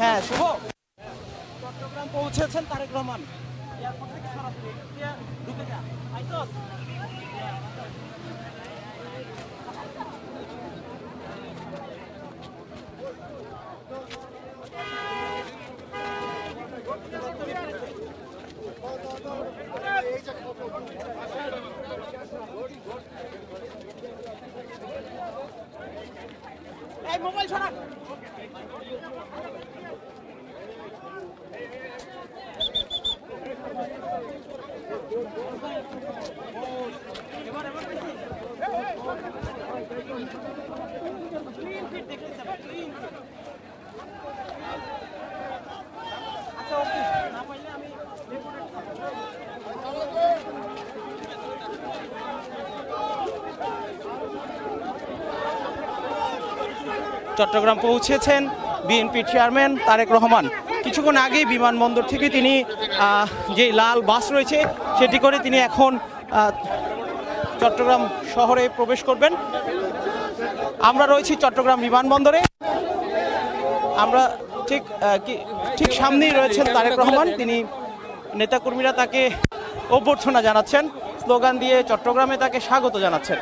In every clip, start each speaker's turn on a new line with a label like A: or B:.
A: হ্যাঁ, শুভ চট্টগ্রাম পৌঁছেছেন তারেক রহমান। এয়ারপোর্ট থেকে সরাসরি ঢুকে যা আইসস। এই মোবাইল সরান। চট্টগ্রাম পৌঁছেছেন বিএনপি চেয়ারম্যান তারেক রহমান। কিছুক্ষণ আগেই বিমানবন্দর থেকে তিনি যে লাল বাস রয়েছে সেটি করে তিনি এখন চট্টগ্রাম শহরে প্রবেশ করবেন। আমরা রয়েছি চট্টগ্রাম বিমানবন্দরে। আমরা ঠিক সামনেই রয়েছেন তারেক রহমান। তিনি নেতাকর্মীরা তাকে অভ্যর্থনা জানাচ্ছেন, স্লোগান দিয়ে চট্টগ্রামে তাকে স্বাগত জানাচ্ছেন।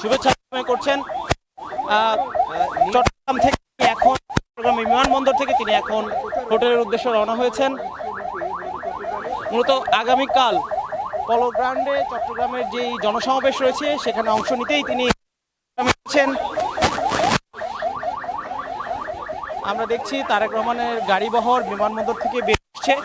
A: শুভেচ্ছা করছেন চট্টগ্রাম থেকে। এখন চট্টগ্রাম বিমানবন্দর থেকে তিনি এখন হোটেলের উদ্দেশ্যে রওনা হয়েছেন। মূলত আগামীকাল পলো গ্রাউন্ডে চট্টগ্রামের যেই জনসমাবেশ রয়েছে সেখানে অংশ নিতেই তিনি আমরা দেখছি তারেক রহমানের গাড়ি বহর বিমানবন্দর থেকে বের হচ্ছে।